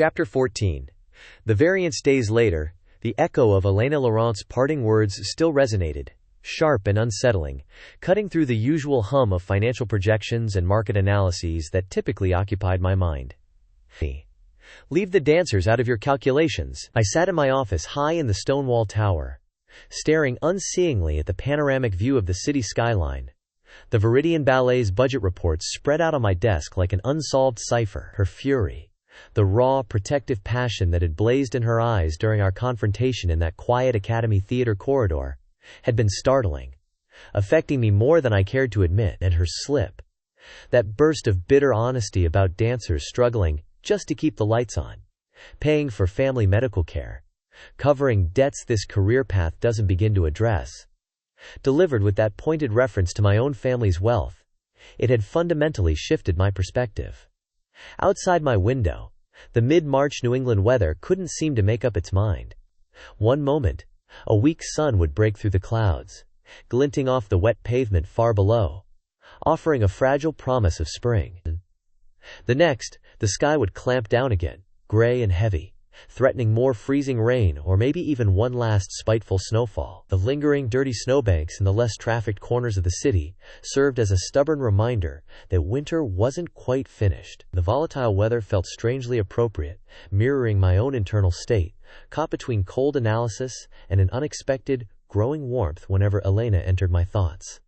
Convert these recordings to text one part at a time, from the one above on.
Chapter 14. The Variance. Days later, the echo of Elena Laurent's parting words still resonated, sharp and unsettling, cutting through the usual hum of financial projections and market analyses that typically occupied my mind. Leave the dancers out of your calculations. I sat in my office high in the Stonewall Tower, staring unseeingly at the panoramic view of the city skyline. The Veridian Ballet's budget reports spread out on my desk like an unsolved cipher. Her fury, the raw, protective passion that had blazed in her eyes during our confrontation in that quiet Academy Theater corridor, had been startling, affecting me more than I cared to admit. And her slip, that burst of bitter honesty about dancers struggling just to keep the lights on, paying for family medical care, covering debts this career path doesn't begin to address. Delivered with that pointed reference to my own family's wealth, it had fundamentally shifted my perspective. Outside my window, the mid-March New England weather couldn't seem to make up its mind. One moment, a weak sun would break through the clouds, glinting off the wet pavement far below, offering a fragile promise of spring. The next, the sky would clamp down again, gray and heavy, threatening more freezing rain or maybe even one last spiteful snowfall. The lingering dirty snowbanks in the less trafficked corners of the city served as a stubborn reminder that winter wasn't quite finished. The volatile weather felt strangely appropriate, mirroring my own internal state, caught between cold analysis and an unexpected, growing warmth whenever Elena entered my thoughts.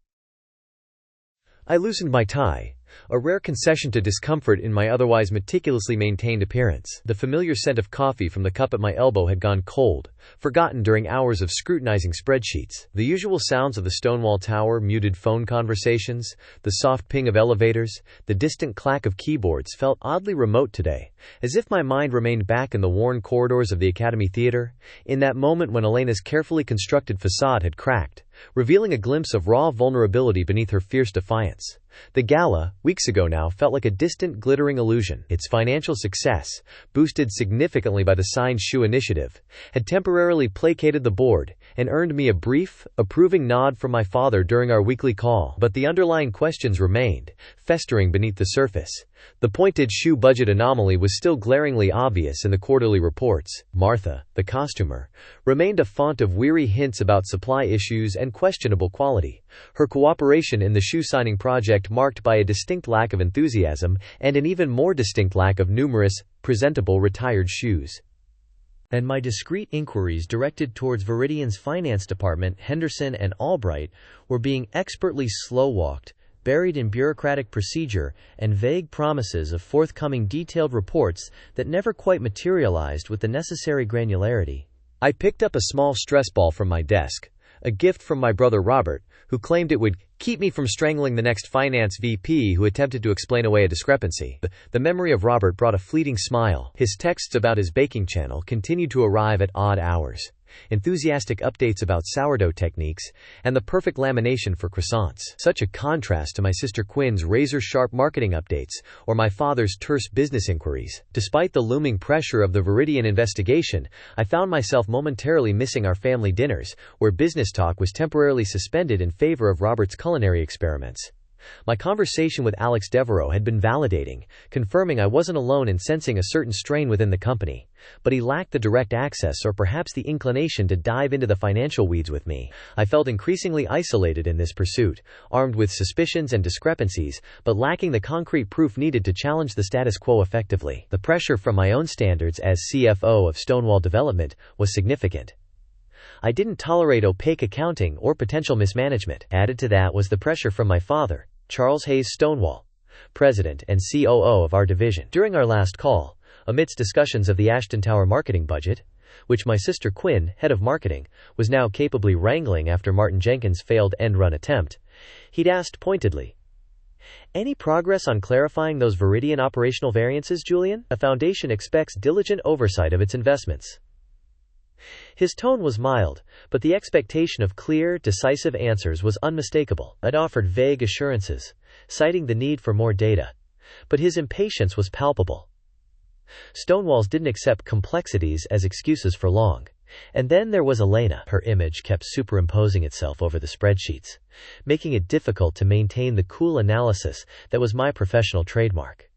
I loosened my tie, a rare concession to discomfort in my otherwise meticulously maintained appearance. The familiar scent of coffee from the cup at my elbow had gone cold, forgotten during hours of scrutinizing spreadsheets. The usual sounds of the Stonewall Tower, muted phone conversations, the soft ping of elevators, the distant clack of keyboards felt oddly remote today, as if my mind remained back in the worn corridors of the Academy Theater, in that moment when Elena's carefully constructed facade had cracked, revealing a glimpse of raw vulnerability beneath her fierce defiance. The gala, weeks ago now, felt like a distant, glittering illusion. Its financial success, boosted significantly by the signed shoe initiative, had temporarily placated the board and earned me a brief, approving nod from my father during our weekly call. But the underlying questions remained, festering beneath the surface. The pointed shoe budget anomaly was still glaringly obvious in the quarterly reports. Martha, the costumer, remained a font of weary hints about supply issues and questionable quality, her cooperation in the shoe signing project marked by a distinct lack of enthusiasm and an even more distinct lack of numerous, presentable retired shoes. And my discreet inquiries directed towards Veridian's finance department, Henderson and Albright, were being expertly slow-walked, buried in bureaucratic procedure and vague promises of forthcoming detailed reports that never quite materialized with the necessary granularity. I picked up a small stress ball from my desk, a gift from my brother Robert, who claimed it would keep me from strangling the next finance VP who attempted to explain away a discrepancy. The memory of Robert brought a fleeting smile. His texts about his baking channel continued to arrive at odd hours, enthusiastic updates about sourdough techniques, and the perfect lamination for croissants. Such a contrast to my sister Quinn's razor-sharp marketing updates, or my father's terse business inquiries. Despite the looming pressure of the Veridian investigation, I found myself momentarily missing our family dinners, where business talk was temporarily suspended in favor of Robert's culinary experiments. My conversation with Alex Devereaux had been validating, confirming I wasn't alone in sensing a certain strain within the company, but he lacked the direct access or perhaps the inclination to dive into the financial weeds with me. I felt increasingly isolated in this pursuit, armed with suspicions and discrepancies, but lacking the concrete proof needed to challenge the status quo effectively. The pressure from my own standards as CFO of Stonewall Development was significant. I didn't tolerate opaque accounting or potential mismanagement. Added to that was the pressure from my father, Charles Hayes Stonewall, president and COO of our division. During our last call, amidst discussions of the Ashton Tower marketing budget, which my sister Quinn, head of marketing, was now capably wrangling after Martin Jenkins' failed end-run attempt, he'd asked pointedly, "Any progress on clarifying those Veridian operational variances, Julian? A foundation expects diligent oversight of its investments." His tone was mild, but the expectation of clear, decisive answers was unmistakable. I'd offered vague assurances, citing the need for more data, but his impatience was palpable. Stonewalls didn't accept complexities as excuses for long. And then there was Elena. Her image kept superimposing itself over the spreadsheets, making it difficult to maintain the cool analysis that was my professional trademark.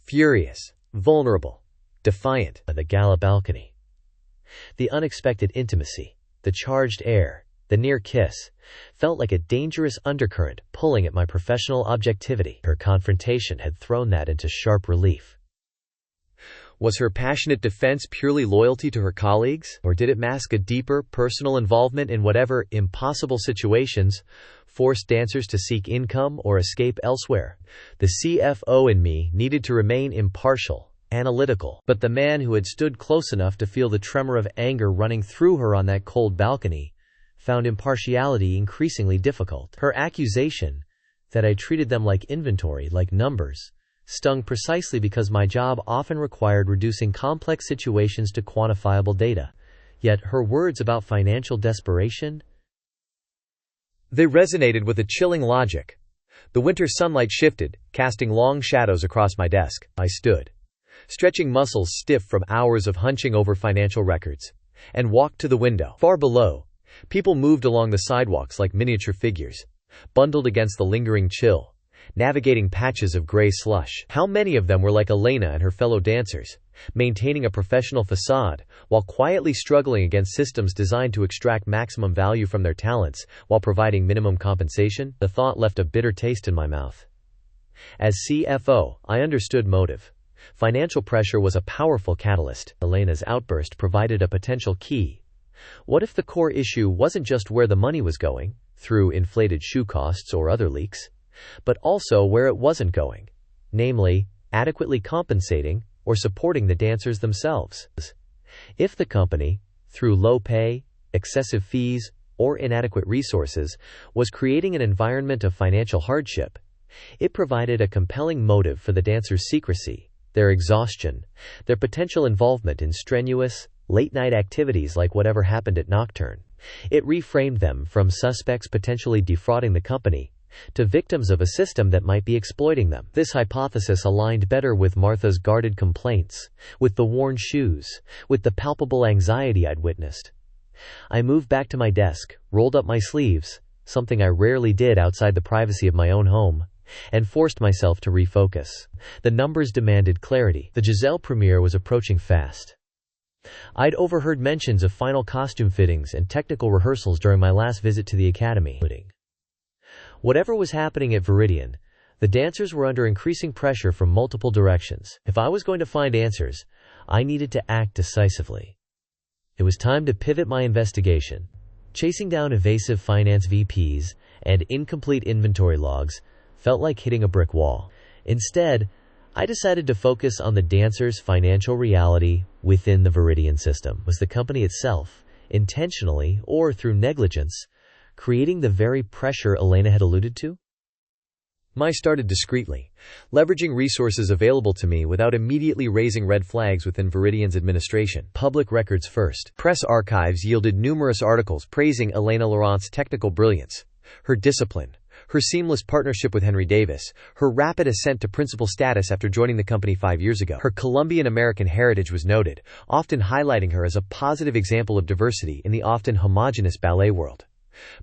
Furious, vulnerable, defiant, the gala balcony. The unexpected intimacy, the charged air, the near kiss, felt like a dangerous undercurrent pulling at my professional objectivity. Her confrontation had thrown that into sharp relief. Was her passionate defense purely loyalty to her colleagues, or did it mask a deeper, personal involvement in whatever impossible situations forced dancers to seek income or escape elsewhere? The CFO in me needed to remain impartial, analytical, but the man who had stood close enough to feel the tremor of anger running through her on that cold balcony found impartiality increasingly difficult. Her accusation that I treated them like inventory, like numbers, stung precisely because my job often required reducing complex situations to quantifiable data. Yet her words about financial desperation, they resonated with a chilling logic. The winter sunlight shifted, casting long shadows across my desk. I stood, stretching muscles stiff from hours of hunching over financial records, and walked to the window. Far below, people moved along the sidewalks like miniature figures, bundled against the lingering chill, navigating patches of gray slush. How many of them were like Elena and her fellow dancers, maintaining a professional facade while quietly struggling against systems designed to extract maximum value from their talents while providing minimum compensation? The thought left a bitter taste in my mouth. As CFO, I understood motive. Financial pressure was a powerful catalyst. Elena's outburst provided a potential key. What if the core issue wasn't just where the money was going, through inflated shoe costs or other leaks, but also where it wasn't going, namely, adequately compensating or supporting the dancers themselves? If the company, through low pay, excessive fees, or inadequate resources, was creating an environment of financial hardship, it provided a compelling motive for the dancers' secrecy, their exhaustion, their potential involvement in strenuous, late-night activities like whatever happened at Nocturne. It reframed them from suspects potentially defrauding the company to victims of a system that might be exploiting them. This hypothesis aligned better with Martha's guarded complaints, with the worn shoes, with the palpable anxiety I'd witnessed. I moved back to my desk, rolled up my sleeves, something I rarely did outside the privacy of my own home, and forced myself to refocus. The numbers demanded clarity. The Giselle premiere was approaching fast. I'd overheard mentions of final costume fittings and technical rehearsals during my last visit to the academy. Whatever was happening at Veridian, the dancers were under increasing pressure from multiple directions. If I was going to find answers, I needed to act decisively. It was time to pivot my investigation. Chasing down evasive finance VPs and incomplete inventory logs felt like hitting a brick wall. Instead, I decided to focus on the dancers' financial reality within the Veridian system. Was the company itself, intentionally or through negligence, creating the very pressure Elena had alluded to? I started discreetly, leveraging resources available to me without immediately raising red flags within Veridian's administration. Public records first. Press archives yielded numerous articles praising Elena Laurent's technical brilliance, her discipline, her seamless partnership with Henry Davis, her rapid ascent to principal status after joining the company 5 years ago. Her Colombian-American heritage was noted, often highlighting her as a positive example of diversity in the often homogeneous ballet world.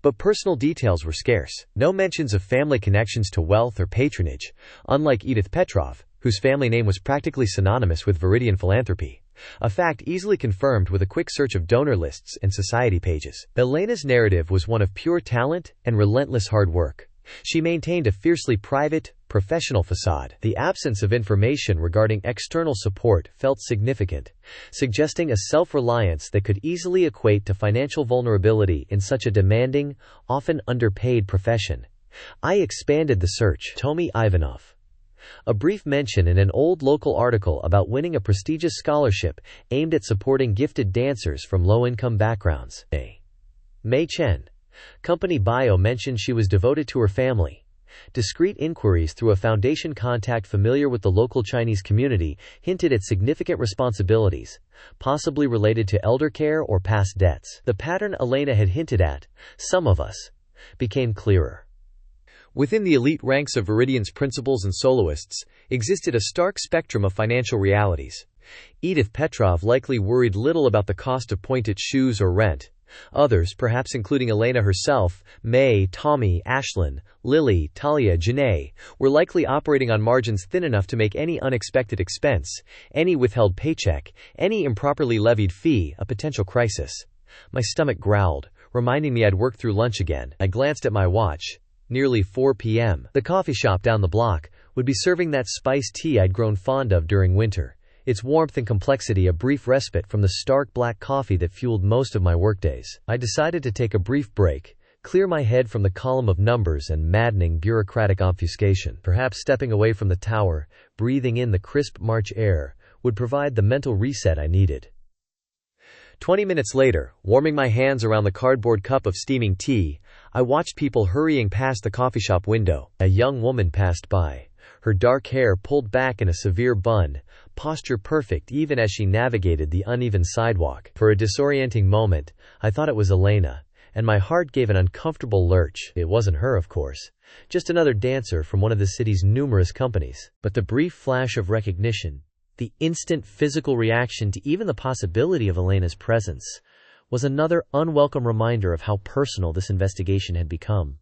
But personal details were scarce. No mentions of family connections to wealth or patronage, unlike Edith Petrov, whose family name was practically synonymous with Veridian philanthropy, a fact easily confirmed with a quick search of donor lists and society pages. Elena's narrative was one of pure talent and relentless hard work. She maintained a fiercely private, professional facade. The absence of information regarding external support felt significant, suggesting a self-reliance that could easily equate to financial vulnerability in such a demanding, often underpaid profession. I expanded the search. Tomi Ivanov. A brief mention in an old local article about winning a prestigious scholarship aimed at supporting gifted dancers from low-income backgrounds. Mei Chen. Company bio mentioned she was devoted to her family. Discreet inquiries through a foundation contact familiar with the local Chinese community hinted at significant responsibilities, possibly related to elder care or past debts. The pattern Elena had hinted at, some of us, became clearer. Within the elite ranks of Veridian's principals and soloists existed a stark spectrum of financial realities. Edith Petrov likely worried little about the cost of pointed shoes or rent, Others, perhaps including Elena herself, May, Tommy, Ashlyn, Lily, Talia, Janae, were likely operating on margins thin enough to make any unexpected expense, any withheld paycheck, any improperly levied fee, a potential crisis. My stomach growled, reminding me I'd worked through lunch again. I glanced at my watch. Nearly 4 p.m. The coffee shop down the block would be serving that spiced tea I'd grown fond of during winter, its warmth and complexity a brief respite from the stark black coffee that fueled most of my workdays. I decided to take a brief break, clear my head from the column of numbers and maddening bureaucratic obfuscation. Perhaps stepping away from the tower, breathing in the crisp March air, would provide the mental reset I needed. 20 minutes later, warming my hands around the cardboard cup of steaming tea, I watched people hurrying past the coffee shop window. A young woman passed by, her dark hair pulled back in a severe bun, posture perfect even as she navigated the uneven sidewalk. For a disorienting moment, I thought it was Elena, and my heart gave an uncomfortable lurch. It wasn't her, of course, just another dancer from one of the city's numerous companies. But the brief flash of recognition, the instant physical reaction to even the possibility of Elena's presence, was another unwelcome reminder of how personal this investigation had become.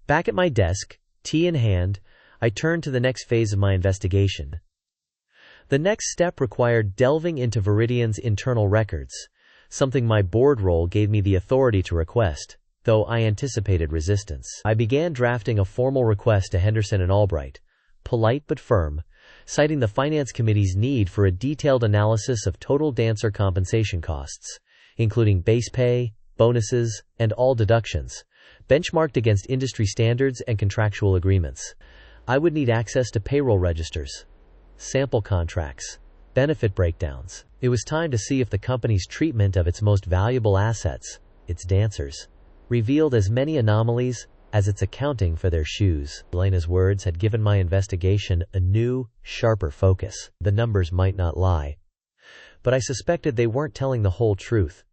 Back at my desk, tea in hand, I turned to the next phase of my investigation. The next step required delving into Veridian's internal records, something my board role gave me the authority to request, though I anticipated resistance. I began drafting a formal request to Henderson and Albright, polite but firm, citing the Finance Committee's need for a detailed analysis of total dancer compensation costs, including base pay, bonuses, and all deductions, benchmarked against industry standards and contractual agreements. I would need access to payroll registers, sample contracts, benefit breakdowns. It was time to see if the company's treatment of its most valuable assets, its dancers, revealed as many anomalies as its accounting for their shoes. Elena's words had given my investigation a new, sharper focus. The numbers might not lie, but I suspected they weren't telling the whole truth,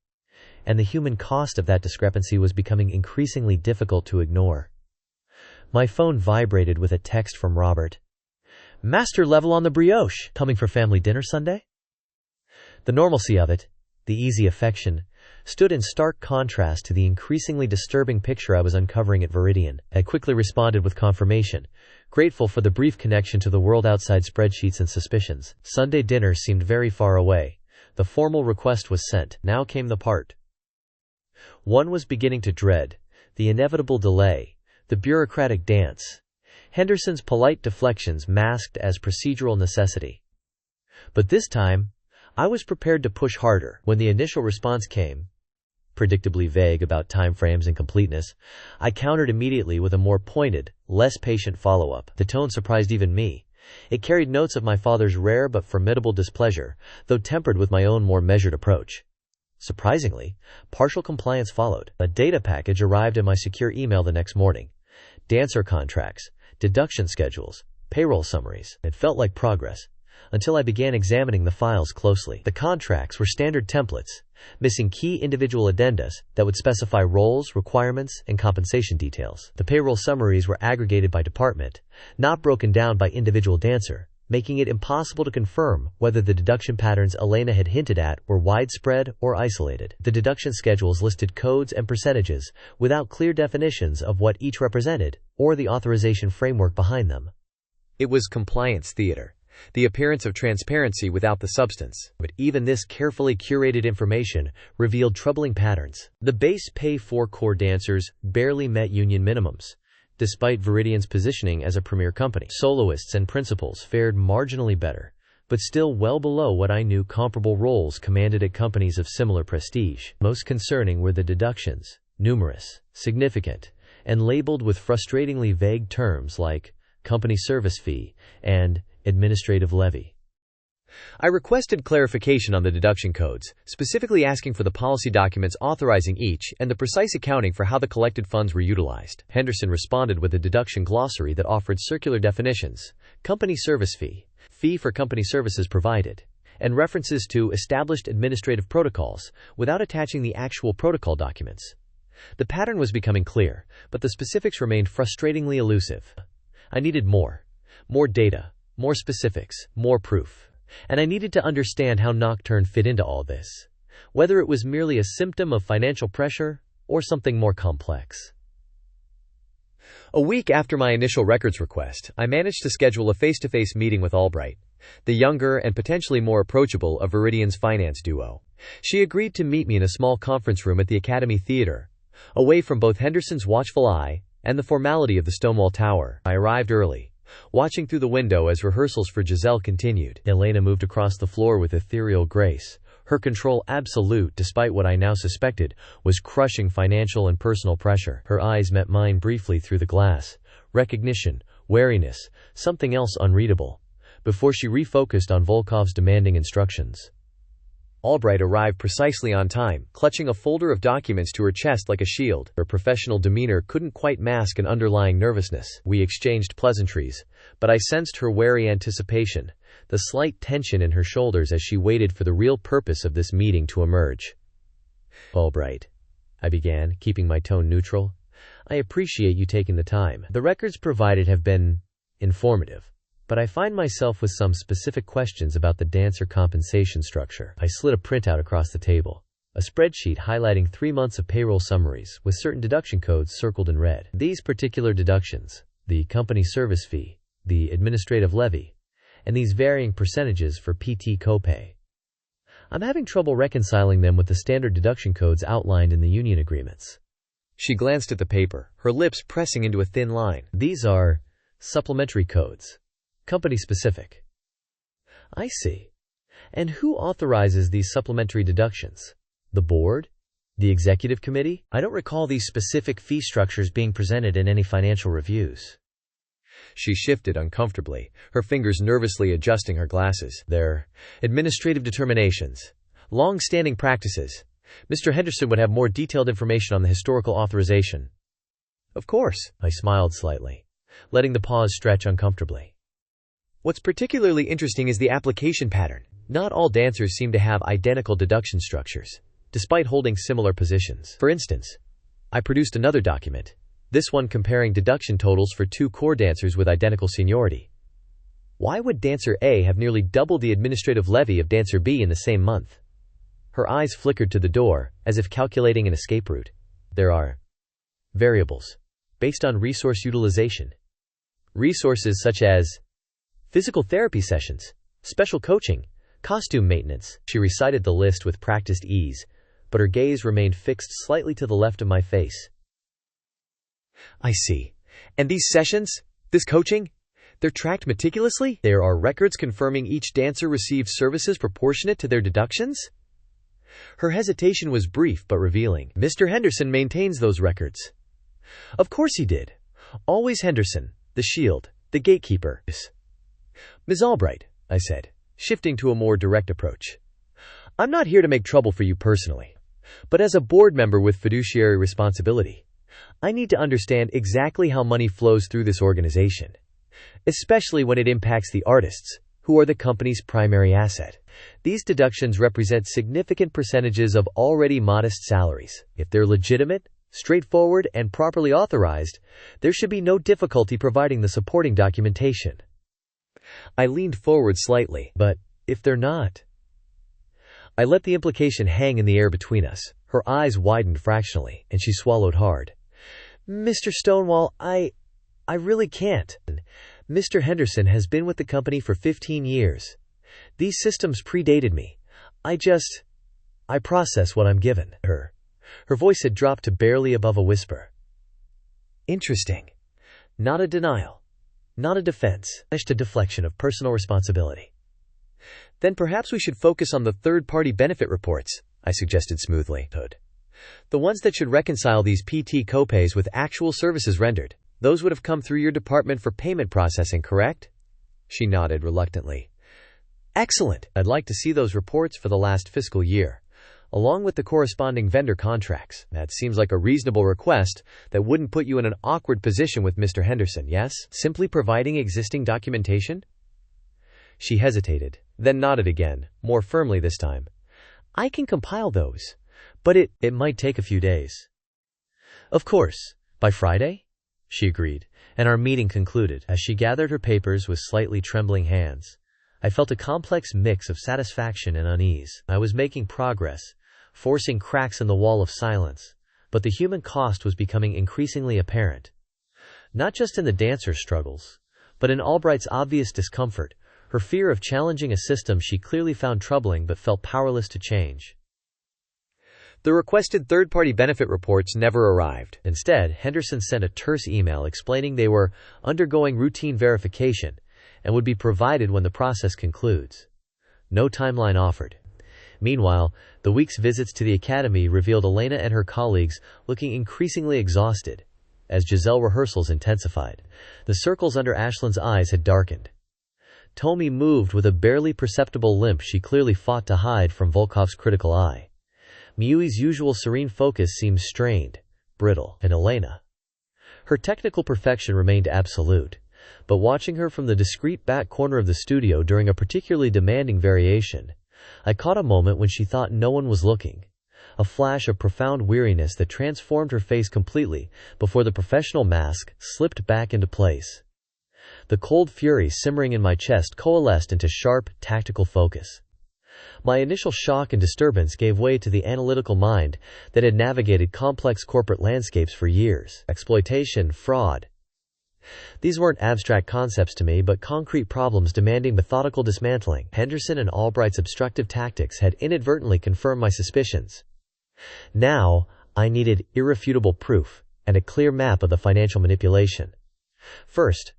and the human cost of that discrepancy was becoming increasingly difficult to ignore. My phone vibrated with a text from Robert. "Master level on the brioche. Coming for family dinner Sunday?" The normalcy of it, the easy affection, stood in stark contrast to the increasingly disturbing picture I was uncovering at Veridian. I quickly responded with confirmation, grateful for the brief connection to the world outside spreadsheets and suspicions. Sunday dinner seemed very far away. The formal request was sent. Now came the part one was beginning to dread, the inevitable delay, the bureaucratic dance, Henderson's polite deflections masked as procedural necessity. But this time, I was prepared to push harder. When the initial response came, predictably vague about timeframes and completeness, I countered immediately with a more pointed, less patient follow-up. The tone surprised even me. It carried notes of my father's rare but formidable displeasure, though tempered with my own more measured approach. Surprisingly, partial compliance followed. A data package arrived in my secure email the next morning. Dancer contracts, deduction schedules, payroll summaries. It felt like progress, until I began examining the files closely. The contracts were standard templates, missing key individual addendas that would specify roles, requirements, and compensation details. The payroll summaries were aggregated by department, not broken down by individual dancer, making it impossible to confirm whether the deduction patterns Elena had hinted at were widespread or isolated. The deduction schedules listed codes and percentages, without clear definitions of what each represented, or the authorization framework behind them. It was compliance theater, the appearance of transparency without the substance. But even this carefully curated information revealed troubling patterns. The base pay for core dancers barely met union minimums, despite Veridian's positioning as a premier company. Soloists and principals fared marginally better, but still well below what I knew comparable roles commanded at companies of similar prestige. Most concerning were the deductions, numerous, significant, and labeled with frustratingly vague terms like company service fee and administrative levy. I requested clarification on the deduction codes, specifically asking for the policy documents authorizing each and the precise accounting for how the collected funds were utilized. Henderson responded with a deduction glossary that offered circular definitions, company service fee, fee for company services provided, and references to established administrative protocols, without attaching the actual protocol documents. The pattern was becoming clear, but the specifics remained frustratingly elusive. I needed more data, more specifics, more proof. And I needed to understand how Nocturne fit into all this. whether it was merely a symptom of financial pressure or something more complex. A week after my initial records request, I managed to schedule a face-to-face meeting with Albright, the younger and potentially more approachable of Veridian's finance duo. She agreed to meet me in a small conference room at the Academy Theater, away from both Henderson's watchful eye and the formality of the Stonewall Tower. I arrived early, watching through the window as rehearsals for Giselle continued. Elena moved across the floor with ethereal grace, her control absolute despite what I now suspected was crushing financial and personal pressure. Her eyes met mine briefly through the glass, recognition, wariness, something else unreadable, before she refocused on Volkov's demanding instructions. Albright arrived precisely on time, clutching a folder of documents to her chest like a shield. Her professional demeanor couldn't quite mask an underlying nervousness. We exchanged pleasantries, but I sensed her wary anticipation, the slight tension in her shoulders as she waited for the real purpose of this meeting to emerge. "Albright," I began, keeping my tone neutral, "I appreciate you taking the time. The records provided have been informative, but I find myself with some specific questions about the dancer compensation structure." I slid a printout across the table, a spreadsheet highlighting 3 months of payroll summaries with certain deduction codes circled in red. These particular deductions, the company service fee, the administrative levy, and these varying percentages for PT copay. I'm having trouble reconciling them with the standard deduction codes outlined in the union agreements. She glanced at the paper, her lips pressing into a thin line. "These are supplementary codes. Company-specific." "I see. And who authorizes these supplementary deductions? The board? The executive committee? I don't recall these specific fee structures being presented in any financial reviews." She shifted uncomfortably, her fingers nervously adjusting her glasses. "They're administrative determinations, long-standing practices. Mr. Henderson would have more detailed information on the historical authorization." "Of course," I smiled slightly, letting the pause stretch uncomfortably. "What's particularly interesting is the application pattern. Not all dancers seem to have identical deduction structures, despite holding similar positions. For instance, I produced another document, this one comparing deduction totals for 2 core dancers with identical seniority. Why would dancer A have nearly double the administrative levy of dancer B in the same month?" Her eyes flickered to the door, as if calculating an escape route. "There are variables based on resource utilization. Resources such as physical therapy sessions, special coaching, costume maintenance." She recited the list with practiced ease, but her gaze remained fixed slightly to the left of my face. "I see. And these sessions, this coaching, they're tracked meticulously? There are records confirming each dancer received services proportionate to their deductions?" Her hesitation was brief but revealing. "Mr. Henderson maintains those records." "Of course he did. Always Henderson, the shield, the gatekeeper." "Ms. Albright," I said, shifting to a more direct approach, "I'm not here to make trouble for you personally, but as a board member with fiduciary responsibility, I need to understand exactly how money flows through this organization, especially when it impacts the artists, who are the company's primary asset. These deductions represent significant percentages of already modest salaries. If they're legitimate, straightforward, and properly authorized, there should be no difficulty providing the supporting documentation." I leaned forward slightly. "But if they're not?" I let the implication hang in the air between us. Her eyes widened fractionally, and she swallowed hard. "Mr. Stonewall, I really can't. Mr. Henderson has been with the company for 15 years. These systems predated me. I process what I'm given." Her voice had dropped to barely above a whisper. "Interesting. Not a denial. Not a defense. Just a deflection of personal responsibility. Then perhaps we should focus on the third-party benefit reports," I suggested smoothly. "The ones that should reconcile these PT copays with actual services rendered. Those would have come through your department for payment processing, correct?" She nodded reluctantly. "Excellent. I'd like to see those reports for the last fiscal year, along with the corresponding vendor contracts." "That seems like a reasonable request that wouldn't put you in an awkward position with Mr. Henderson, yes? Simply providing existing documentation?" She hesitated, then nodded again, more firmly this time. "I can compile those, but it might take a few days." "Of course. By Friday?" she agreed, and our meeting concluded. As she gathered her papers with slightly trembling hands, I felt a complex mix of satisfaction and unease. I was making progress, forcing cracks in the wall of silence. But the human cost was becoming increasingly apparent. Not just in the dancer's struggles, but in Albright's obvious discomfort, her fear of challenging a system she clearly found troubling but felt powerless to change. The requested third-party benefit reports never arrived. Instead, Henderson sent a terse email explaining they were undergoing routine verification and would be provided when the process concludes. No timeline offered. Meanwhile, the week's visits to the academy revealed Elena and her colleagues looking increasingly exhausted. As Giselle rehearsals intensified, the circles under Ashland's eyes had darkened. Tommy moved with a barely perceptible limp she clearly fought to hide from Volkov's critical eye. Miui's usual serene focus seemed strained, brittle, and Elena. Her technical perfection remained absolute, but watching her from the discreet back corner of the studio during a particularly demanding variation, I caught a moment when she thought no one was looking. A flash of profound weariness that transformed her face completely before the professional mask slipped back into place. The cold fury simmering in my chest coalesced into sharp, tactical focus. My initial shock and disturbance gave way to the analytical mind that had navigated complex corporate landscapes for years. Exploitation, fraud. These weren't abstract concepts to me, but concrete problems demanding methodical dismantling. Henderson and Albright's obstructive tactics had inadvertently confirmed my suspicions. Now, I needed irrefutable proof and a clear map of the financial manipulation. First,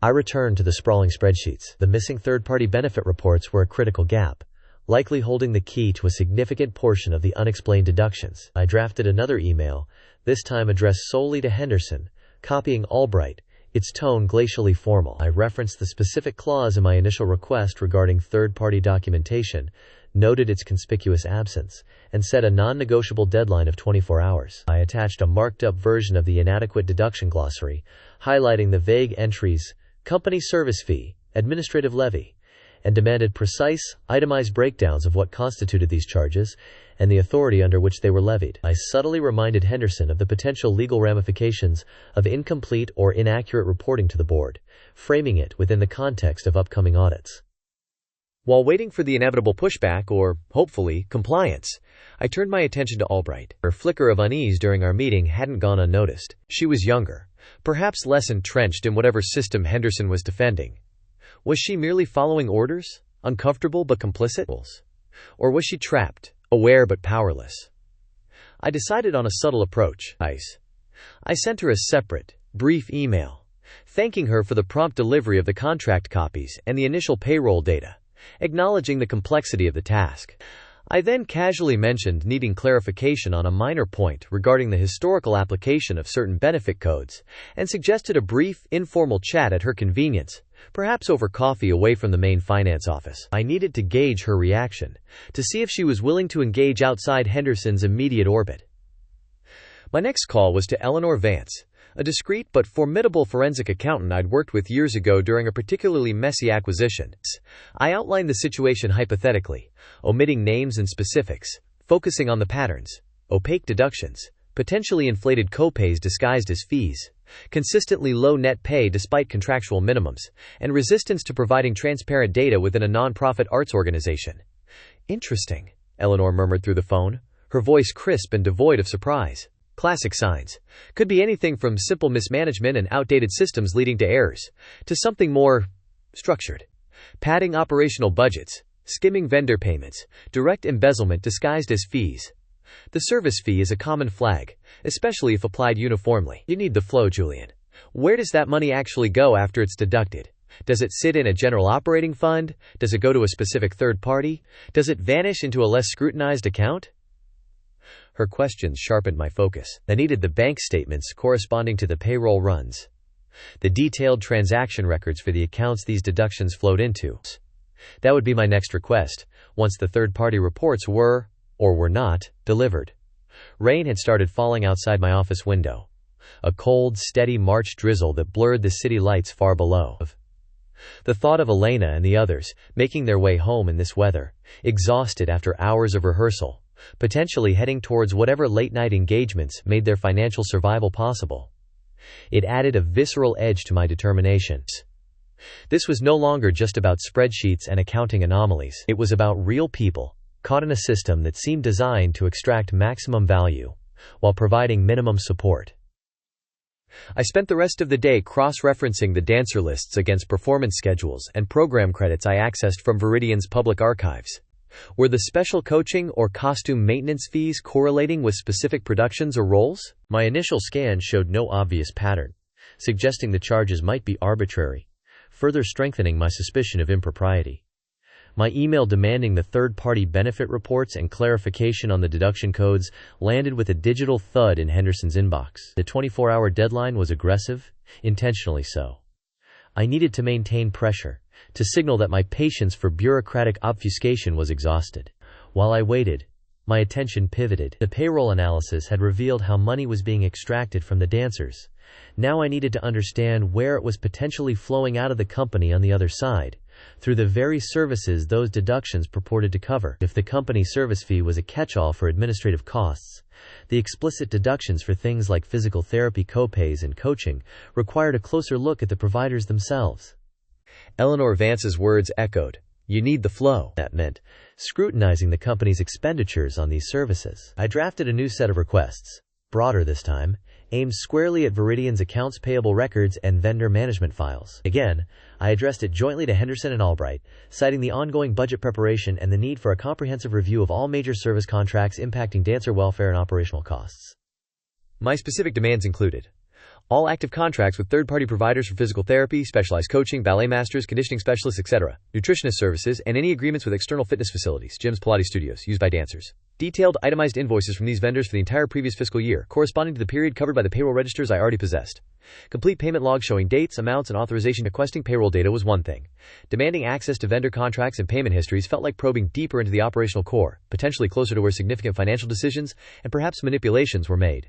I returned to the sprawling spreadsheets. The missing third-party benefit reports were a critical gap, likely holding the key to a significant portion of the unexplained deductions. I drafted another email, this time addressed solely to Henderson, copying Albright, its tone glacially formal. I referenced the specific clause in my initial request regarding third-party documentation, noted its conspicuous absence, and set a non-negotiable deadline of 24 hours. I attached a marked-up version of the inadequate deduction glossary, highlighting the vague entries, company service fee, administrative levy, and demanded precise, itemized breakdowns of what constituted these charges and the authority under which they were levied. I subtly reminded Henderson of the potential legal ramifications of incomplete or inaccurate reporting to the board, framing it within the context of upcoming audits. While waiting for the inevitable pushback or, hopefully, compliance, I turned my attention to Albright. Her flicker of unease during our meeting hadn't gone unnoticed. She was younger, perhaps less entrenched in whatever system Henderson was defending. Was she merely following orders, uncomfortable but complicit? Or was she trapped, aware but powerless? I decided on a subtle approach. I sent her a separate, brief email, thanking her for the prompt delivery of the contract copies and the initial payroll data, acknowledging the complexity of the task. I then casually mentioned needing clarification on a minor point regarding the historical application of certain benefit codes, and suggested a brief, informal chat at her convenience, perhaps over coffee away from the main finance office. I needed to gauge her reaction, to see if she was willing to engage outside Henderson's immediate orbit. My next call was to Eleanor Vance, a discreet but formidable forensic accountant I'd worked with years ago during a particularly messy acquisition. I outlined the situation hypothetically, omitting names and specifics, focusing on the patterns: opaque deductions, potentially inflated copays disguised as fees, consistently low net pay despite contractual minimums, and resistance to providing transparent data within a non-profit arts organization. Interesting, Eleanor murmured through the phone, her voice crisp and devoid of surprise. Classic signs. Could be anything from simple mismanagement and outdated systems leading to errors, to something more structured. Padding operational budgets, skimming vendor payments, direct embezzlement disguised as fees. The service fee is a common flag, especially if applied uniformly. You need the flow, Julian. Where does that money actually go after it's deducted? Does it sit in a general operating fund? Does it go to a specific third party? Does it vanish into a less scrutinized account? Her questions sharpened my focus. I needed the bank statements corresponding to the payroll runs, the detailed transaction records for the accounts these deductions flowed into. That would be my next request, once the third-party reports were, or were not, delivered. Rain had started falling outside my office window, a cold, steady March drizzle that blurred the city lights far below. The thought of Elena and the others, making their way home in this weather, exhausted after hours of rehearsal, potentially heading towards whatever late-night engagements made their financial survival possible. It added a visceral edge to my determination. This was no longer just about spreadsheets and accounting anomalies. It was about real people, caught in a system that seemed designed to extract maximum value while providing minimum support. I spent the rest of the day cross-referencing the dancer lists against performance schedules and program credits I accessed from Veridian's public archives. Were the special coaching or costume maintenance fees correlating with specific productions or roles? My initial scan showed no obvious pattern, suggesting the charges might be arbitrary, further strengthening my suspicion of impropriety. My email demanding the third-party benefit reports and clarification on the deduction codes landed with a digital thud in Henderson's inbox. The 24-hour deadline was aggressive, intentionally so. I needed to maintain pressure, to signal that my patience for bureaucratic obfuscation was exhausted. While I waited, my attention pivoted. The payroll analysis had revealed how money was being extracted from the dancers. Now I needed to understand where it was potentially flowing out of the company on the other side, through the very services those deductions purported to cover. If the company service fee was a catch-all for administrative costs, the explicit deductions for things like physical therapy copays and coaching required a closer look at the providers themselves. Eleanor Vance's words echoed, "You need the flow." That meant scrutinizing the company's expenditures on these services. I drafted a new set of requests, broader this time, aimed squarely at Veridian's accounts payable records and vendor management files. Again, I addressed it jointly to Henderson and Albright, citing the ongoing budget preparation and the need for a comprehensive review of all major service contracts impacting dancer welfare and operational costs. My specific demands included all active contracts with third-party providers for physical therapy, specialized coaching, ballet masters, conditioning specialists, etc., nutritionist services, and any agreements with external fitness facilities, gyms, Pilates studios, used by dancers. Detailed, itemized invoices from these vendors for the entire previous fiscal year, corresponding to the period covered by the payroll registers I already possessed. Complete payment logs showing dates, amounts, and authorization. Requesting payroll data was one thing. Demanding access to vendor contracts and payment histories felt like probing deeper into the operational core, potentially closer to where significant financial decisions and perhaps manipulations were made.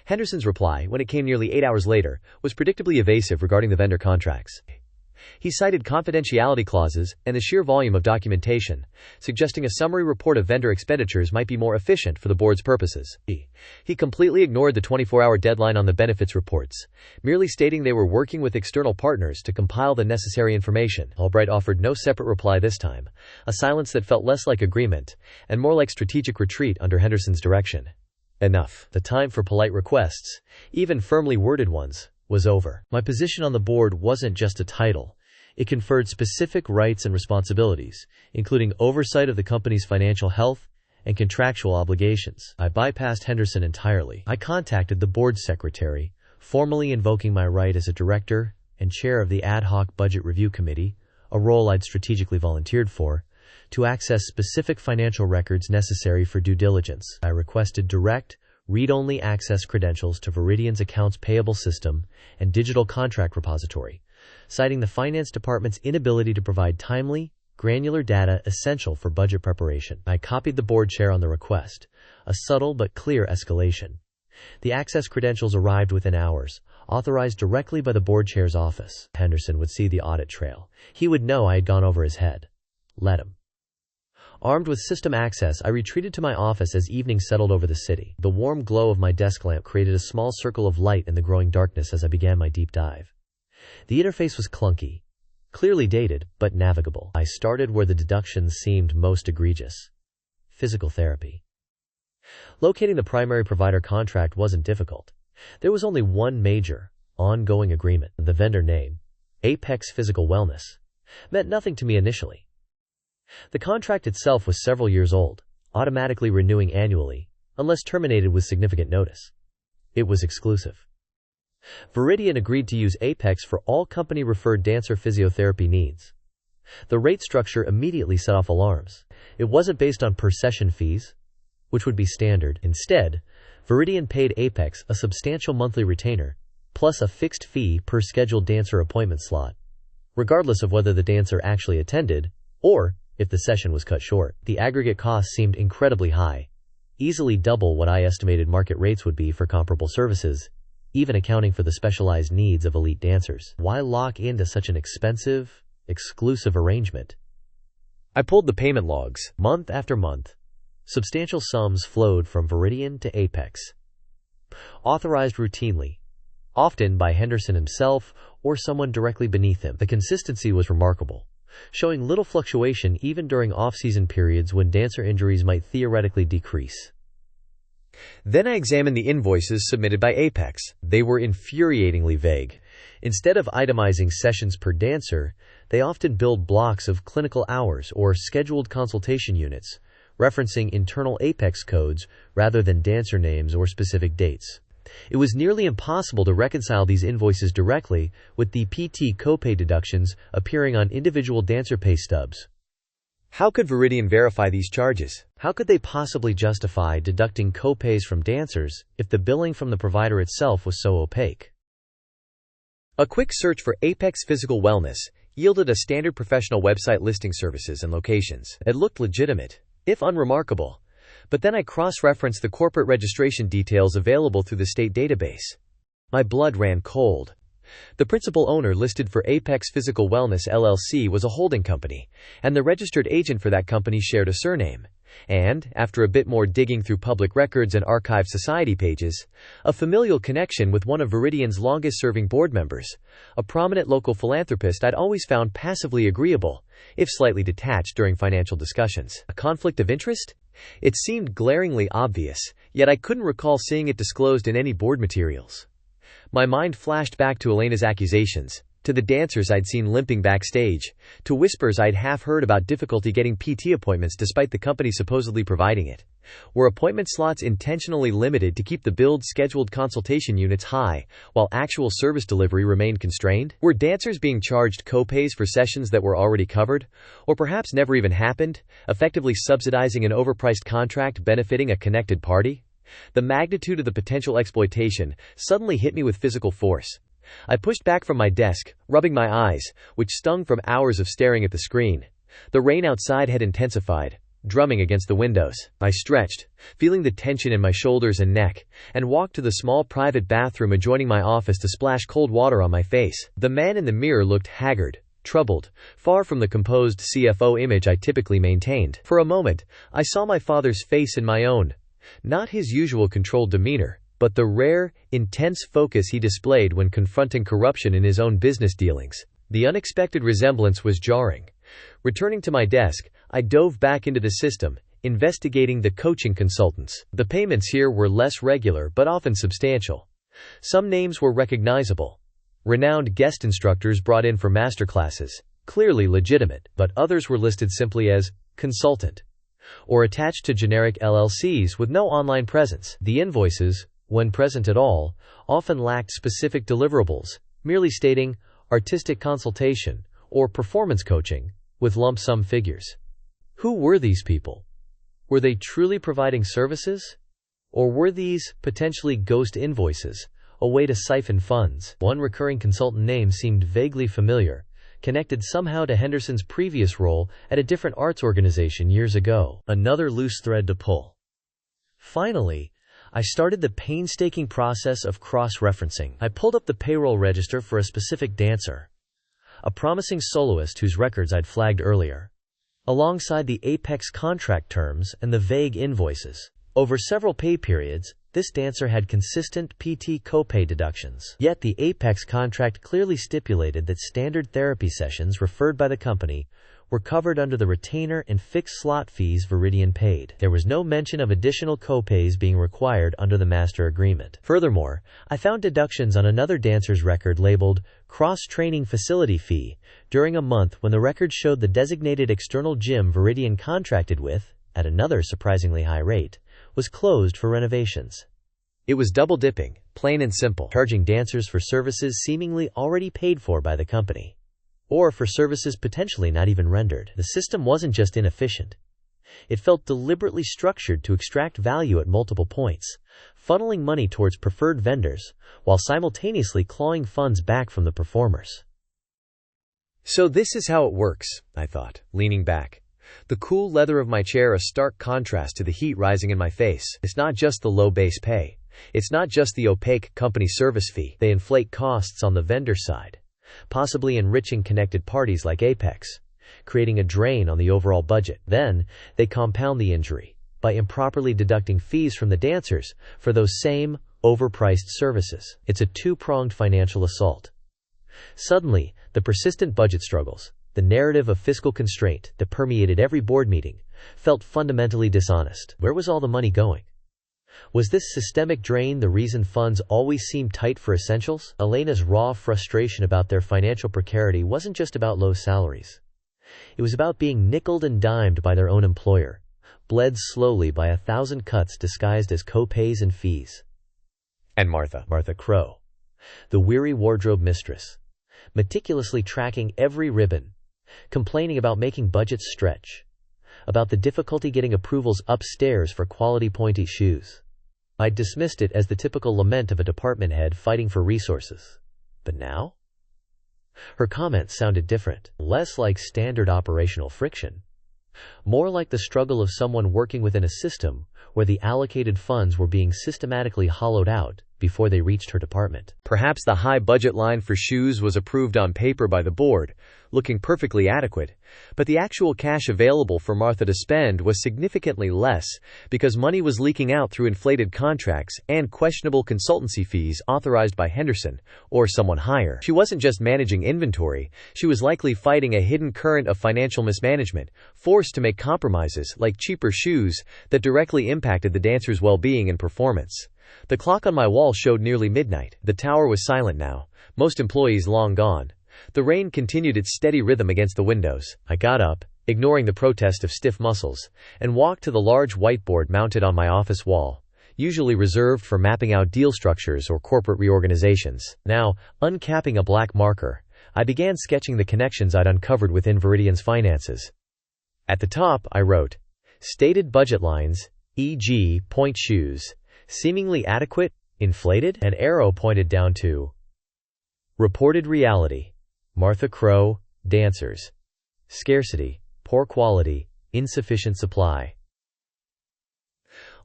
Henderson's reply, when it came nearly 8 hours later, was predictably evasive regarding the vendor contracts. He cited confidentiality clauses and the sheer volume of documentation, suggesting a summary report of vendor expenditures might be more efficient for the board's purposes. He completely ignored the 24-hour deadline on the benefits reports, merely stating they were working with external partners to compile the necessary information. Albright offered no separate reply this time, a silence that felt less like agreement and more like strategic retreat under Henderson's direction. Enough. The time for polite requests, even firmly worded ones, was over. My position on the board wasn't just a title. It conferred specific rights and responsibilities, including oversight of the company's financial health and contractual obligations. I bypassed Henderson entirely. I contacted the board secretary, formally invoking my right as a director and chair of the ad hoc budget review committee, a role I'd strategically volunteered for, to access specific financial records necessary for due diligence. I requested direct, read-only access credentials to Veridian's accounts payable system and digital contract repository, citing the finance department's inability to provide timely, granular data essential for budget preparation. I copied the board chair on the request, a subtle but clear escalation. The access credentials arrived within hours, authorized directly by the board chair's office. Henderson would see the audit trail. He would know I had gone over his head. Let him. Armed with system access, I retreated to my office as evening settled over the city. The warm glow of my desk lamp created a small circle of light in the growing darkness as I began my deep dive. The interface was clunky, clearly dated, but navigable. I started where the deductions seemed most egregious. Physical therapy. Locating the primary provider contract wasn't difficult. There was only one major, ongoing agreement. The vendor name, Apex Physical Wellness, meant nothing to me initially. The contract itself was several years old, automatically renewing annually, unless terminated with significant notice. It was exclusive. Veridian agreed to use Apex for all company-referred dancer physiotherapy needs. The rate structure immediately set off alarms. It wasn't based on per-session fees, which would be standard. Instead, Veridian paid Apex a substantial monthly retainer, plus a fixed fee per scheduled dancer appointment slot, regardless of whether the dancer actually attended, or if the session was cut short. The aggregate cost seemed incredibly high, easily double what I estimated market rates would be for comparable services, even accounting for the specialized needs of elite dancers. Why lock into such an expensive, exclusive arrangement? I pulled the payment logs. Month after month, substantial sums flowed from Veridian to Apex, authorized routinely, often by Henderson himself or someone directly beneath him. The consistency was remarkable. showing little fluctuation even during off-season periods when dancer injuries might theoretically decrease. Then I examined the invoices submitted by Apex. They were infuriatingly vague. Instead of itemizing sessions per dancer, they often billed blocks of clinical hours or scheduled consultation units, referencing internal Apex codes rather than dancer names or specific dates. It was nearly impossible to reconcile these invoices directly with the PT copay deductions appearing on individual dancer pay stubs. How could Veridian verify these charges? How could they possibly justify deducting copays from dancers if the billing from the provider itself was so opaque? A quick search for Apex Physical Wellness yielded a standard professional website listing services and locations. It looked legitimate, if unremarkable. But then I cross-referenced the corporate registration details available through the state database. My blood ran cold. The principal owner listed for Apex Physical Wellness LLC was a holding company, and the registered agent for that company shared a surname. And, after a bit more digging through public records and archived society pages, a familial connection with one of Veridian's longest-serving board members, a prominent local philanthropist I'd always found passively agreeable, if slightly detached during financial discussions. A conflict of interest? It seemed glaringly obvious, yet I couldn't recall seeing it disclosed in any board materials. My mind flashed back to Elena's accusations, to the dancers I'd seen limping backstage, to whispers I'd half heard about difficulty getting PT appointments despite the company supposedly providing it. Were appointment slots intentionally limited to keep the billed scheduled consultation units high, while actual service delivery remained constrained? Were dancers being charged copays for sessions that were already covered, or perhaps never even happened, effectively subsidizing an overpriced contract benefiting a connected party? The magnitude of the potential exploitation suddenly hit me with physical force. I pushed back from my desk, rubbing my eyes, which stung from hours of staring at the screen. The rain outside had intensified, drumming against the windows. I stretched, feeling the tension in my shoulders and neck, and walked to the small private bathroom adjoining my office to splash cold water on my face. The man in the mirror looked haggard, troubled, far from the composed CFO image I typically maintained. For a moment, I saw my father's face in my own. Not his usual controlled demeanor, but the rare, intense focus he displayed when confronting corruption in his own business dealings. The unexpected resemblance was jarring. Returning to my desk, I dove back into the system, investigating the coaching consultants. The payments here were less regular but often substantial. Some names were recognizable. Renowned guest instructors brought in for masterclasses, clearly legitimate, but others were listed simply as consultant, or attached to generic LLCs with no online presence. The invoices, when present at all, often lacked specific deliverables, merely stating artistic consultation or performance coaching, with lump sum figures. Who were these people? Were they truly providing services? Or were these, potentially ghost invoices, a way to siphon funds? One recurring consultant name seemed vaguely familiar, connected somehow to Henderson's previous role at a different arts organization years ago. Another loose thread to pull. Finally, I started the painstaking process of cross-referencing. I pulled up the payroll register for a specific dancer, a promising soloist whose records I'd flagged earlier, alongside the Apex contract terms and the vague invoices. Over several pay periods, this dancer had consistent PT copay deductions. Yet the Apex contract clearly stipulated that standard therapy sessions referred by the company were covered under the retainer and fixed slot fees Veridian paid. There was no mention of additional copays being required under the master agreement. Furthermore, I found deductions on another dancer's record labeled cross-training facility fee during a month when the record showed the designated external gym Veridian contracted with, at another surprisingly high rate, was closed for renovations. It was double-dipping, plain and simple, charging dancers for services seemingly already paid for by the company, or for services potentially not even rendered. The system wasn't just inefficient. It felt deliberately structured to extract value at multiple points, funneling money towards preferred vendors, while simultaneously clawing funds back from the performers. So this is how it works, I thought, leaning back. The cool leather of my chair a stark contrast to the heat rising in my face. It's not just the low base pay. It's not just the opaque company service fee. They inflate costs on the vendor side, possibly enriching connected parties like Apex, creating a drain on the overall budget. Then, they compound the injury by improperly deducting fees from the dancers for those same, overpriced services. It's a two-pronged financial assault. Suddenly, the persistent budget struggles, The narrative of fiscal constraint that permeated every board meeting felt fundamentally dishonest. Where was all the money going? Was this systemic drain the reason funds always seemed tight for essentials? Elena's raw frustration about their financial precarity wasn't just about low salaries. It was about being nickeled and dimed by their own employer, bled slowly by 1,000 cuts disguised as co-pays and fees. And Martha Crow, the weary wardrobe mistress, meticulously tracking every ribbon, complaining about making budgets stretch, about the difficulty getting approvals upstairs for quality pointy shoes. I dismissed it as the typical lament of a department head fighting for resources. But now? Her comments sounded different, less like standard operational friction, more like the struggle of someone working within a system where the allocated funds were being systematically hollowed out before they reached her department. Perhaps the high budget line for shoes was approved on paper by the board, looking perfectly adequate, but the actual cash available for Martha to spend was significantly less because money was leaking out through inflated contracts and questionable consultancy fees authorized by Henderson or someone higher. She wasn't just managing inventory, she was likely fighting a hidden current of financial mismanagement, forced to make compromises like cheaper shoes that directly impacted the dancers' well-being and performance. The clock on my wall showed nearly midnight. The tower was silent now, most employees long gone. The rain continued its steady rhythm against the windows. I got up, ignoring the protest of stiff muscles, and walked to the large whiteboard mounted on my office wall, usually reserved for mapping out deal structures or corporate reorganizations. Now, uncapping a black marker, I began sketching the connections I'd uncovered within Veridian's finances. At the top, I wrote, stated budget lines, e.g., point shoes, seemingly adequate, inflated, an arrow pointed down to reported reality, Martha Crow, dancers, scarcity, poor quality, insufficient supply.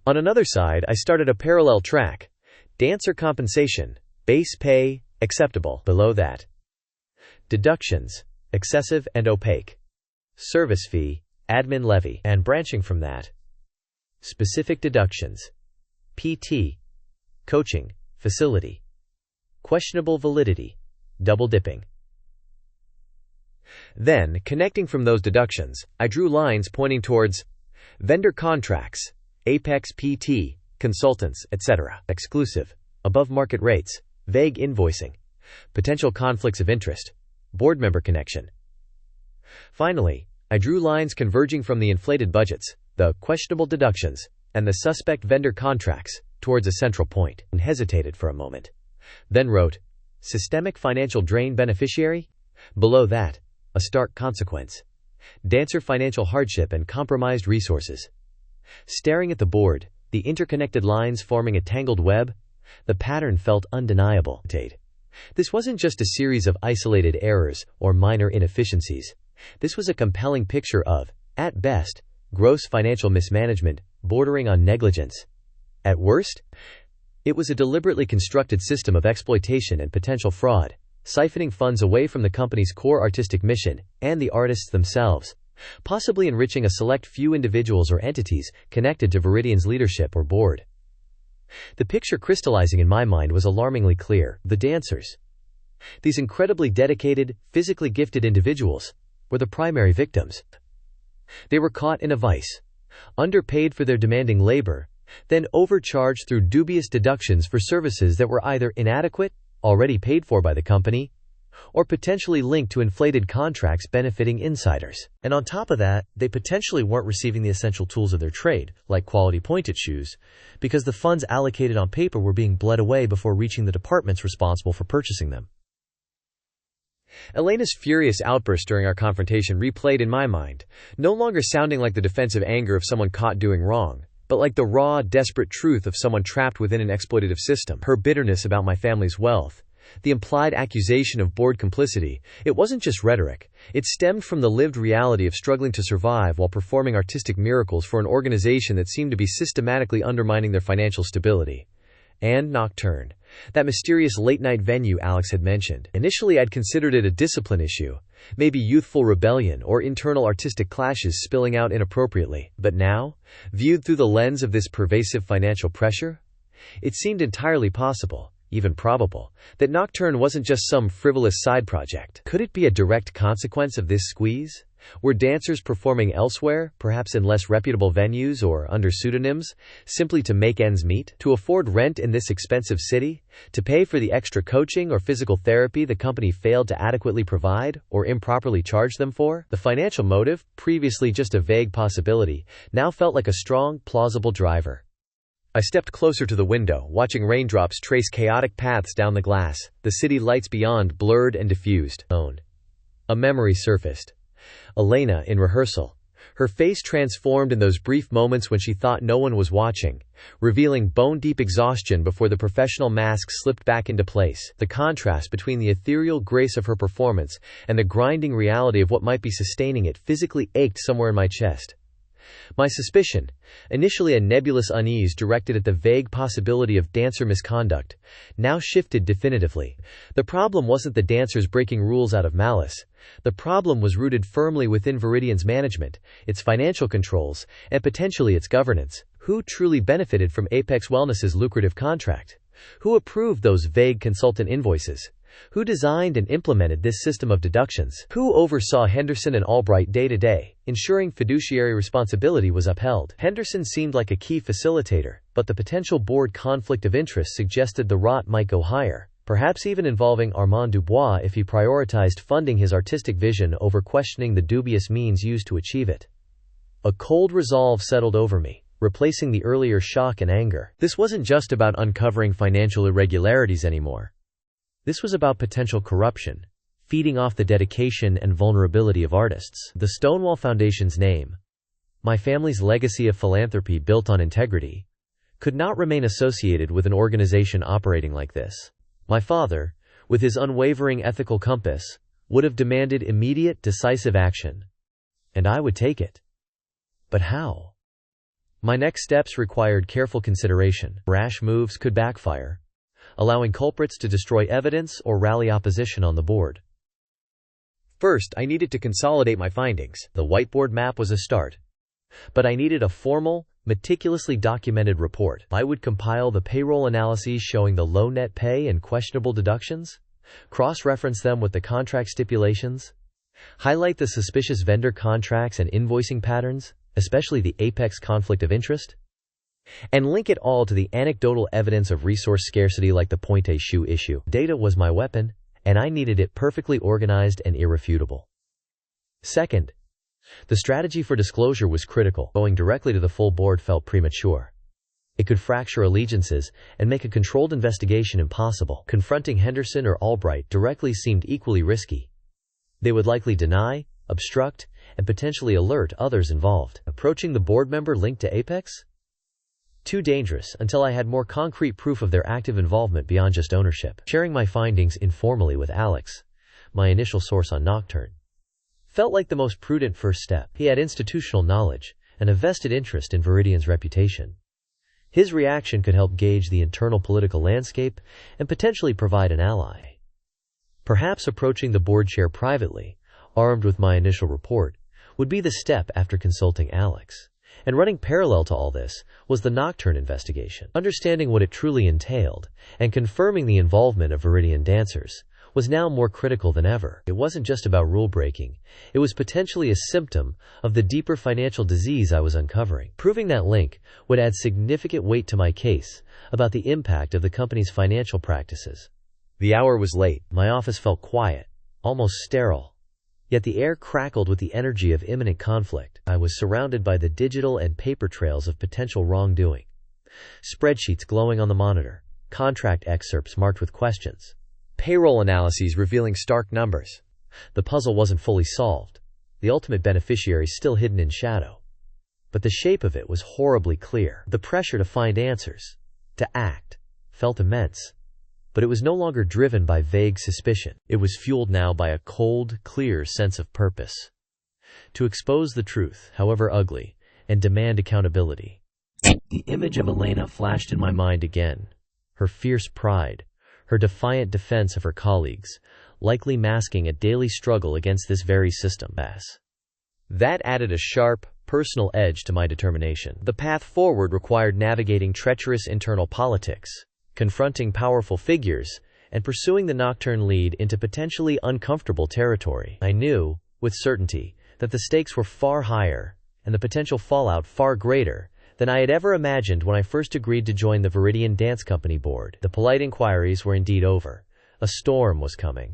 On another side, I started a parallel track, dancer compensation, base pay, acceptable, below that. Deductions, excessive and opaque. Service fee, admin levy, and branching from that. Specific deductions. PT, coaching, facility. Questionable validity, double dipping. Then, connecting from those deductions, I drew lines pointing towards vendor contracts, Apex PT, consultants, etc., exclusive, above market rates, vague invoicing, potential conflicts of interest, board member connection. Finally, I drew lines converging from the inflated budgets, the questionable deductions, and the suspect vendor contracts, towards a central point, and hesitated for a moment. Then wrote, systemic financial drain beneficiary? Below that, a stark consequence. Dancer financial hardship and compromised resources. Staring at the board, the interconnected lines forming a tangled web, the pattern felt undeniable. This wasn't just a series of isolated errors or minor inefficiencies. This was a compelling picture of, at best, gross financial mismanagement, bordering on negligence. At worst, it was a deliberately constructed system of exploitation and potential fraud, siphoning funds away from the company's core artistic mission and the artists themselves, possibly enriching a select few individuals or entities connected to Veridian's leadership or board. The picture crystallizing in my mind was alarmingly clear. The dancers, these incredibly dedicated, physically gifted individuals, were the primary victims. They were caught in a vice, underpaid for their demanding labor, then overcharged through dubious deductions for services that were either inadequate, already paid for by the company, or potentially linked to inflated contracts benefiting insiders. And on top of that, they potentially weren't receiving the essential tools of their trade, like quality pointed shoes, because the funds allocated on paper were being bled away before reaching the departments responsible for purchasing them. Elena's furious outburst during our confrontation replayed in my mind, no longer sounding like the defensive anger of someone caught doing wrong, but like the raw, desperate truth of someone trapped within an exploitative system. Her bitterness about my family's wealth, the implied accusation of board complicity, it wasn't just rhetoric. It stemmed from the lived reality of struggling to survive while performing artistic miracles for an organization that seemed to be systematically undermining their financial stability. And Nocturne, that mysterious late-night venue Alex had mentioned. Initially, I'd considered it a discipline issue, maybe youthful rebellion or internal artistic clashes spilling out inappropriately. But now, viewed through the lens of this pervasive financial pressure, it seemed entirely possible. even probable, that Nocturne wasn't just some frivolous side project. Could it be a direct consequence of this squeeze? Were dancers performing elsewhere, perhaps in less reputable venues or under pseudonyms, simply to make ends meet, to afford rent in this expensive city, to pay for the extra coaching or physical therapy the company failed to adequately provide or improperly charge them for? The financial motive, previously just a vague possibility, now felt like a strong, plausible driver. I stepped closer to the window, watching raindrops trace chaotic paths down the glass, the city lights beyond blurred and diffused. A memory surfaced. Elena in rehearsal. Her face transformed in those brief moments when she thought no one was watching, revealing bone-deep exhaustion before the professional mask slipped back into place. The contrast between the ethereal grace of her performance and the grinding reality of what might be sustaining it physically ached somewhere in my chest. My suspicion, initially a nebulous unease directed at the vague possibility of dancer misconduct, now shifted definitively. The problem wasn't the dancers breaking rules out of malice. The problem was rooted firmly within Veridian's management, its financial controls, and potentially its governance. Who truly benefited from Apex Wellness's lucrative contract? Who approved those vague consultant invoices? Who designed and implemented this system of deductions? Who oversaw Henderson and Albright day to day, ensuring fiduciary responsibility was upheld? Henderson seemed like a key facilitator, but the potential board conflict of interest suggested the rot might go higher, perhaps even involving Armand Dubois if he prioritized funding his artistic vision over questioning the dubious means used to achieve it. A cold resolve settled over me, replacing the earlier shock and anger. This wasn't just about uncovering financial irregularities anymore. This was about potential corruption, feeding off the dedication and vulnerability of artists. The Stonewall Foundation's name, my family's legacy of philanthropy built on integrity, could not remain associated with an organization operating like this. My father, with his unwavering ethical compass, would have demanded immediate, decisive action. And I would take it. But how? My next steps required careful consideration. Rash moves could backfire, allowing culprits to destroy evidence or rally opposition on the board. First, I needed to consolidate my findings. The whiteboard map was a start. But I needed a formal, meticulously documented report. I would compile the payroll analyses showing the low net pay and questionable deductions, cross-reference them with the contract stipulations, highlight the suspicious vendor contracts and invoicing patterns, especially the Apex conflict of interest, and link it all to the anecdotal evidence of resource scarcity like the pointe shoe issue. Data was my weapon, and I needed it perfectly organized and irrefutable. Second, the strategy for disclosure was critical. Going directly to the full board felt premature. It could fracture allegiances and make a controlled investigation impossible. Confronting Henderson or Albright directly seemed equally risky. They would likely deny, obstruct, and potentially alert others involved. Approaching the board member linked to Apex? Too dangerous until I had more concrete proof of their active involvement beyond just ownership. Sharing my findings informally with Alex, my initial source on Nocturne, felt like the most prudent first step. He had institutional knowledge and a vested interest in Veridian's reputation. His reaction could help gauge the internal political landscape and potentially provide an ally. Perhaps approaching the board chair privately, armed with my initial report, would be the step after consulting Alex. And running parallel to all this was the Nocturne investigation. Understanding what it truly entailed and confirming the involvement of Veridian dancers was now more critical than ever. It wasn't just about rule breaking, it was potentially a symptom of the deeper financial disease I was uncovering. Proving that link would add significant weight to my case about the impact of the company's financial practices. The hour was late. My office felt quiet, almost sterile. Yet the air crackled with the energy of imminent conflict. I was surrounded by the digital and paper trails of potential wrongdoing. Spreadsheets glowing on the monitor, contract excerpts marked with questions, payroll analyses revealing stark numbers. The puzzle wasn't fully solved, the ultimate beneficiary still hidden in shadow. But the shape of it was horribly clear. The pressure to find answers, to act, felt immense. But it was no longer driven by vague suspicion. It was fueled now by a cold, clear sense of purpose. To expose the truth, however ugly, and demand accountability. The image of Elena flashed in my mind again. Her fierce pride, her defiant defense of her colleagues, likely masking a daily struggle against this very system. That added a sharp, personal edge to my determination. The path forward required navigating treacherous internal politics, confronting powerful figures, and pursuing the nocturne lead into potentially uncomfortable territory. I knew, with certainty, that the stakes were far higher, and the potential fallout far greater, than I had ever imagined when I first agreed to join the Veridian Dance Company board. The polite inquiries were indeed over. A storm was coming.